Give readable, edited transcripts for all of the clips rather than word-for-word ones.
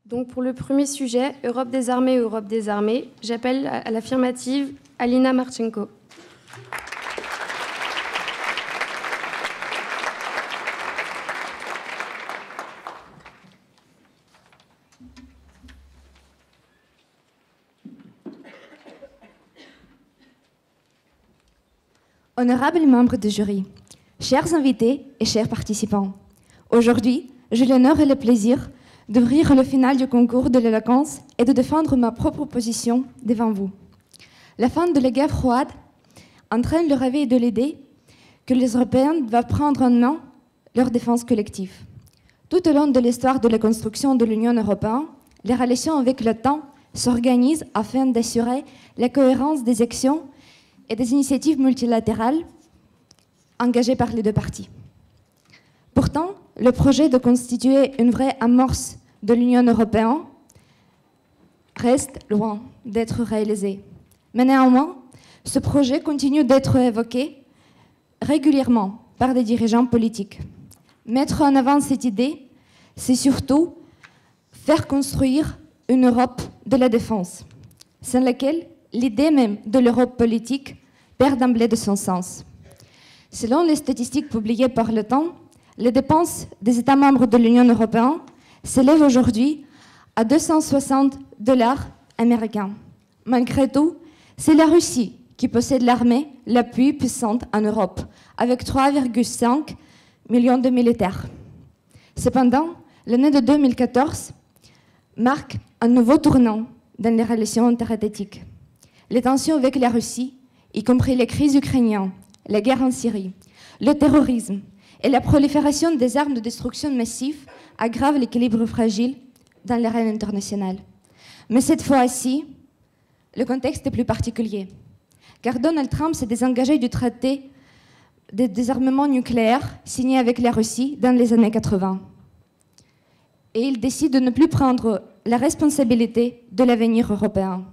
Donc pour le premier sujet, Europe des armées, j'appelle à l'affirmative Alina Marchenko. Honorables membres du jury, chers invités et chers participants, aujourd'hui, j'ai l'honneur et le plaisir d'ouvrir le final du concours de l'éloquence et de défendre ma propre position devant vous. La fin de la guerre froide entraîne le réveil de l'idée que les Européens doivent prendre en main leur défense collective. Tout au long de l'histoire de la construction de l'Union européenne, les relations avec l'OTAN s'organisent afin d'assurer la cohérence des actions et des initiatives multilatérales engagées par les deux parties. Pourtant, le projet de constituer une vraie amorce de l'Union européenne reste loin d'être réalisé. Mais néanmoins, ce projet continue d'être évoqué régulièrement par des dirigeants politiques. Mettre en avant cette idée, c'est surtout faire construire une Europe de la défense, sans laquelle l'idée même de l'Europe politique perd d'emblée de son sens. Selon les statistiques publiées par l'OTAN, les dépenses des États membres de l'Union européenne s'élèvent aujourd'hui à 260 $ américains. Malgré tout, c'est la Russie qui possède l'armée la plus puissante en Europe, avec 3,5 millions de militaires. Cependant, l'année de 2014 marque un nouveau tournant dans les relations interétatiques. Les tensions avec la Russie, y compris les crises ukrainiennes, la guerre en Syrie, le terrorisme et la prolifération des armes de destruction massive aggravent l'équilibre fragile dans l'arène internationale. Mais cette fois-ci, le contexte est plus particulier, car Donald Trump s'est désengagé du traité de désarmement nucléaire signé avec la Russie dans les années 80. Et il décide de ne plus prendre la responsabilité de l'avenir européen.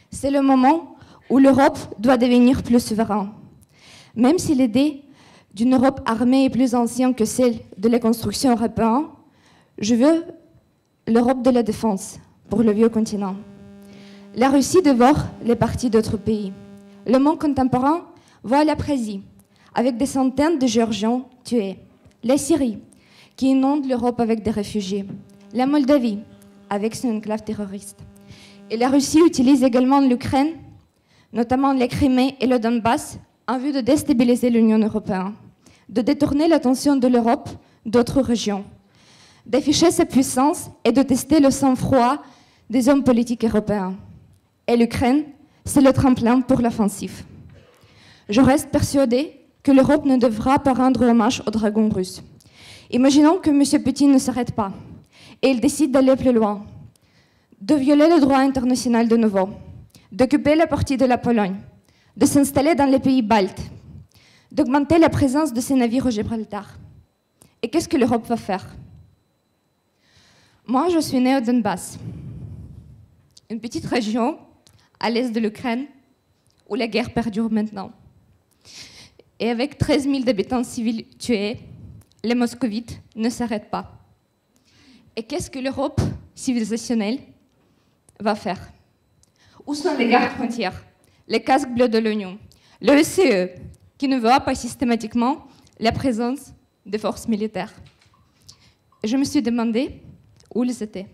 C'est le moment où l'Europe doit devenir plus souveraine. Même si l'idée d'une Europe armée est plus ancienne que celle de la construction européenne, je veux l'Europe de la défense pour le vieux continent. La Russie dévore les parties d'autres pays. Le monde contemporain voit la Brésil, avec des centaines de Géorgiens tués. La Syrie, qui inonde l'Europe avec des réfugiés. La Moldavie, avec son enclave terroriste. Et la Russie utilise également l'Ukraine, notamment la Crimée et le Donbass, en vue de déstabiliser l'Union européenne, de détourner l'attention de l'Europe d'autres régions, d'afficher sa puissance et de tester le sang-froid des hommes politiques européens. Et l'Ukraine, c'est le tremplin pour l'offensive. Je reste persuadée que l'Europe ne devra pas rendre hommage au dragon russe. Imaginons que M. Poutine ne s'arrête pas et il décide d'aller plus loin, de violer le droit international de nouveau, d'occuper la partie de la Pologne, de s'installer dans les pays baltes, d'augmenter la présence de ses navires au Gibraltar. Et qu'est-ce que l'Europe va faire? Moi, je suis née au Donbass, une petite région à l'est de l'Ukraine où la guerre perdure maintenant. Et avec 13 000 habitants civils tués, les moscovites ne s'arrêtent pas. Et qu'est-ce que l'Europe civilisationnelle va faire? Où sont les gardes-frontières, les casques bleus de l'Union, l'OSCE, qui ne voit pas systématiquement la présence des forces militaires? Et je me suis demandé où ils étaient.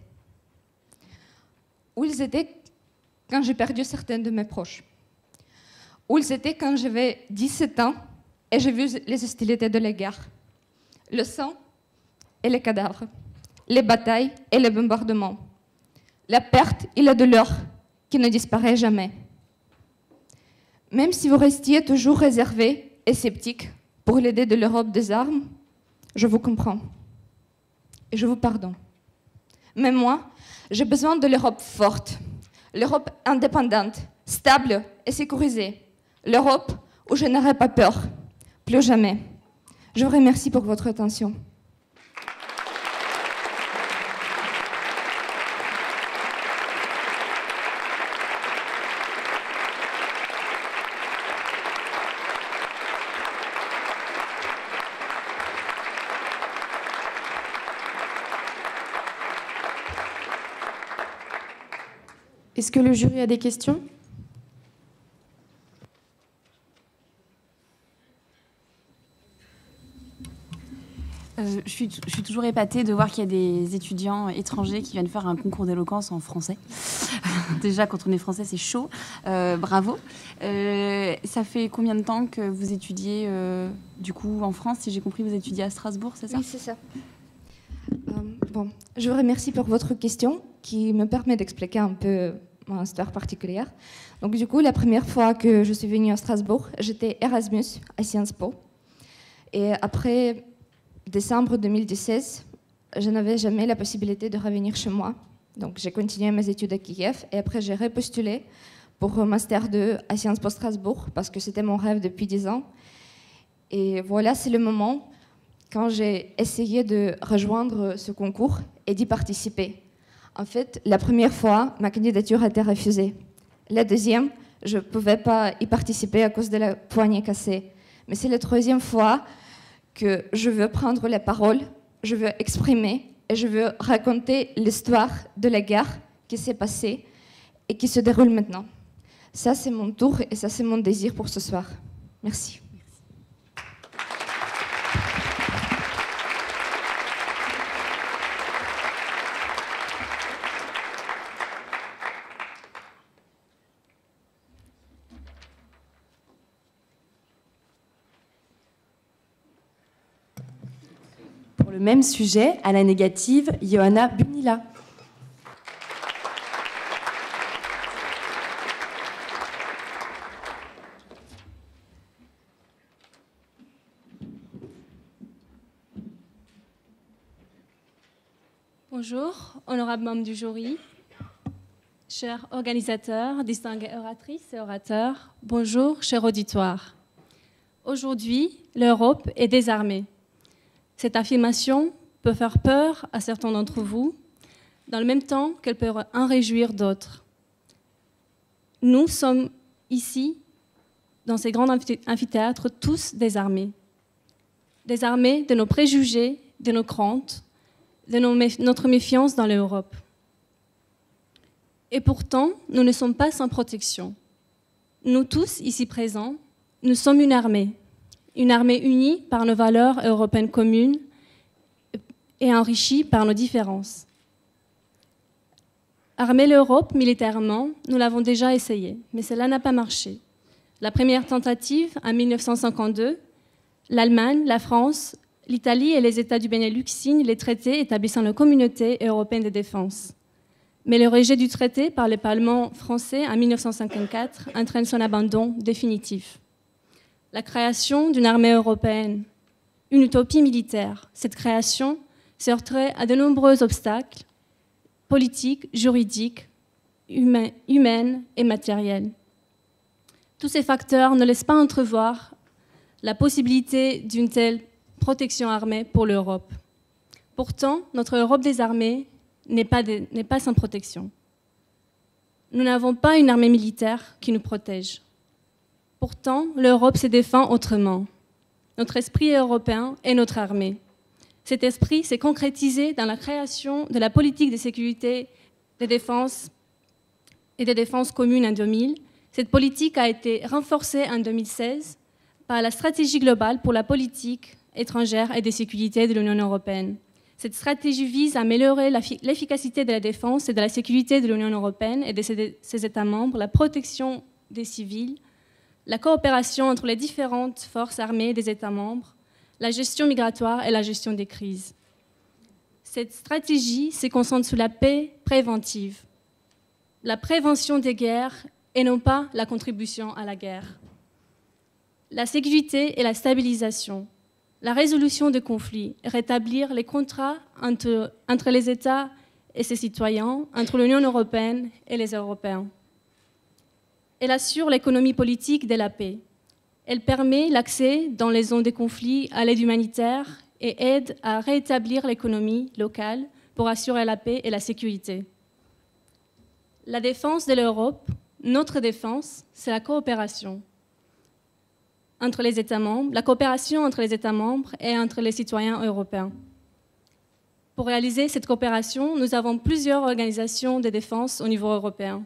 Où ils étaient quand j'ai perdu certains de mes proches. Où ils étaient quand j'avais 17 ans et j'ai vu les hostilités de la guerre. Le sang et les cadavres, les batailles et les bombardements, la perte et la douleur qui ne disparaît jamais. Même si vous restiez toujours réservé et sceptique pour l'idée de l'Europe des armes, je vous comprends et je vous pardonne. Mais moi, j'ai besoin de l'Europe forte, l'Europe indépendante, stable et sécurisée, l'Europe où je n'aurai pas peur, plus jamais. Je vous remercie pour votre attention. Est-ce que le jury a des questions? Je suis toujours épatée de voir qu'il y a des étudiants étrangers qui viennent faire un concours d'éloquence en français. Déjà, quand on est français, c'est chaud. Bravo. Ça fait combien de temps que vous étudiez du coup en France? Si j'ai compris, vous étudiez à Strasbourg, c'est ça? Oui, c'est ça. Bon, je vous remercie pour votre question qui me permet d'expliquer un peu mon histoire particulière. Donc du coup, la première fois que je suis venue à Strasbourg, j'étais Erasmus à Sciences Po. Et après décembre 2016, je n'avais jamais la possibilité de revenir chez moi. Donc j'ai continué mes études à Kiev et après j'ai repostulé pour un Master 2 à Sciences Po Strasbourg parce que c'était mon rêve depuis 10 ans. Et voilà, c'est le moment quand j'ai essayé de rejoindre ce concours et d'y participer. En fait, la première fois, ma candidature a été refusée. La deuxième, je ne pouvais pas y participer à cause de la poignée cassée. Mais c'est la troisième fois que je veux prendre la parole, je veux exprimer et je veux raconter l'histoire de la guerre qui s'est passée et qui se déroule maintenant. Ça, c'est mon tour et ça, c'est mon désir pour ce soir. Merci. Pour le même sujet, à la négative, Johanna Bunila. Bonjour, honorables membres du jury, chers organisateurs, distingués oratrices et orateurs, bonjour, cher auditoire. Aujourd'hui, l'Europe est désarmée. Cette affirmation peut faire peur à certains d'entre vous, dans le même temps qu'elle peut en réjouir d'autres. Nous sommes ici, dans ces grands amphithéâtres, tous désarmés. Désarmés de nos préjugés, de nos craintes, de notre méfiance dans l'Europe. Et pourtant, nous ne sommes pas sans protection. Nous tous, ici présents, nous sommes une armée unie par nos valeurs européennes communes et enrichie par nos différences. Armer l'Europe militairement, nous l'avons déjà essayé, mais cela n'a pas marché. La première tentative, en 1952, l'Allemagne, la France, l'Italie et les États du Benelux signent les traités établissant la Communauté européenne de défense. Mais le rejet du traité par le Parlement français en 1954 entraîne son abandon définitif. La création d'une armée européenne, une utopie militaire, cette création se heurterait à de nombreux obstacles politiques, juridiques, humains et matériels. Tous ces facteurs ne laissent pas entrevoir la possibilité d'une telle protection armée pour l'Europe. Pourtant, notre Europe désarmée n'est pas sans protection. Nous n'avons pas une armée militaire qui nous protège. Pourtant, l'Europe se défend autrement. Notre esprit européen est notre armée. Cet esprit s'est concrétisé dans la création de la politique de sécurité, de défense et de défense commune en 2000. Cette politique a été renforcée en 2016 par la stratégie globale pour la politique étrangère et de sécurité de l'Union européenne. Cette stratégie vise à améliorer l'efficacité de la défense et de la sécurité de l'Union européenne et de ses États membres, la protection des civils, la coopération entre les différentes forces armées des États membres, la gestion migratoire et la gestion des crises. Cette stratégie se concentre sur la paix préventive, la prévention des guerres et non pas la contribution à la guerre. La sécurité et la stabilisation, la résolution des conflits, rétablir les contrats entre les États et ses citoyens, entre l'Union européenne et les Européens. Elle assure l'économie politique de la paix. Elle permet l'accès dans les zones de conflit à l'aide humanitaire et aide à rétablir l'économie locale pour assurer la paix et la sécurité. La défense de l'Europe, notre défense, c'est la coopération entre les États membres, la coopération entre les États membres et entre les citoyens européens. Pour réaliser cette coopération, nous avons plusieurs organisations de défense au niveau européen.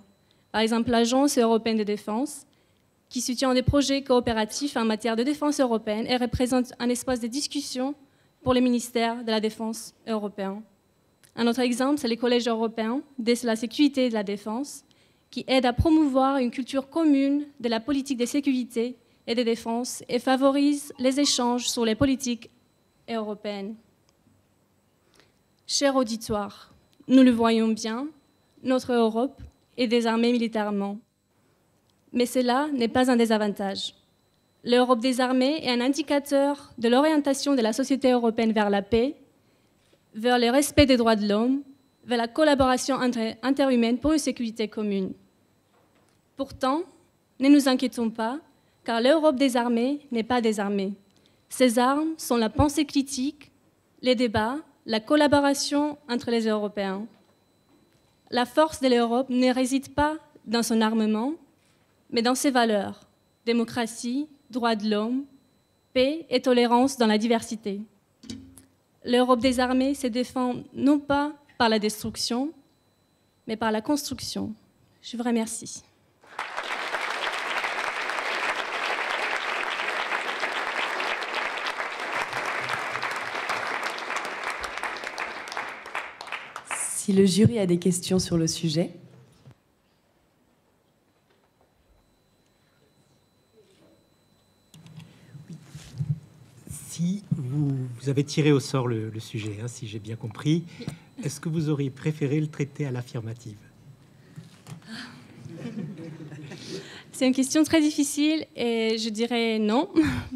Par exemple, l'Agence européenne de défense, qui soutient des projets coopératifs en matière de défense européenne et représente un espace de discussion pour les ministères de la Défense européens. Un autre exemple, c'est les collèges européens de la sécurité et de la défense, qui aident à promouvoir une culture commune de la politique de sécurité et de défense et favorisent les échanges sur les politiques européennes. Cher auditoire, nous le voyons bien, notre Europe est désarmée militairement. Mais cela n'est pas un désavantage. L'Europe désarmée est un indicateur de l'orientation de la société européenne vers la paix, vers le respect des droits de l'homme, vers la collaboration interhumaine pour une sécurité commune. Pourtant, ne nous inquiétons pas, car l'Europe désarmée n'est pas désarmée. Ses armes sont la pensée critique, les débats, la collaboration entre les Européens. La force de l'Europe ne réside pas dans son armement, mais dans ses valeurs, démocratie, droits de l'homme, paix et tolérance dans la diversité. L'Europe désarmée se défend non pas par la destruction, mais par la construction. Je vous remercie. Si le jury a des questions sur le sujet. Si vous avez tiré au sort le sujet, hein, si j'ai bien compris, est-ce que vous auriez préféré le traiter à l'affirmative? C'est une question très difficile et je dirais non,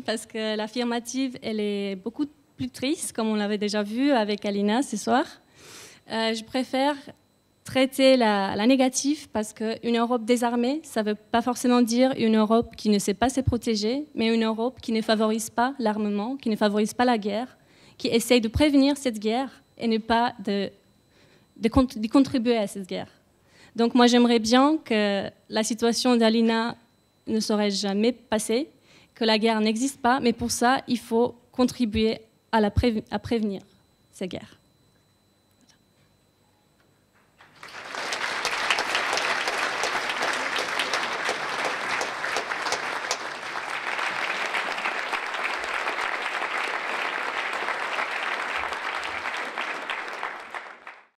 parce que l'affirmative, elle est beaucoup plus triste, comme on l'avait déjà vu avec Alina ce soir. Je préfère traiter la négative parce qu'une Europe désarmée, ça ne veut pas forcément dire une Europe qui ne sait pas se protéger, mais une Europe qui ne favorise pas l'armement, qui ne favorise pas la guerre, qui essaye de prévenir cette guerre et ne pas de contribuer à cette guerre. Donc moi, j'aimerais bien que la situation d'Alina ne serait jamais passée, que la guerre n'existe pas, mais pour ça, il faut contribuer à prévenir ces guerres.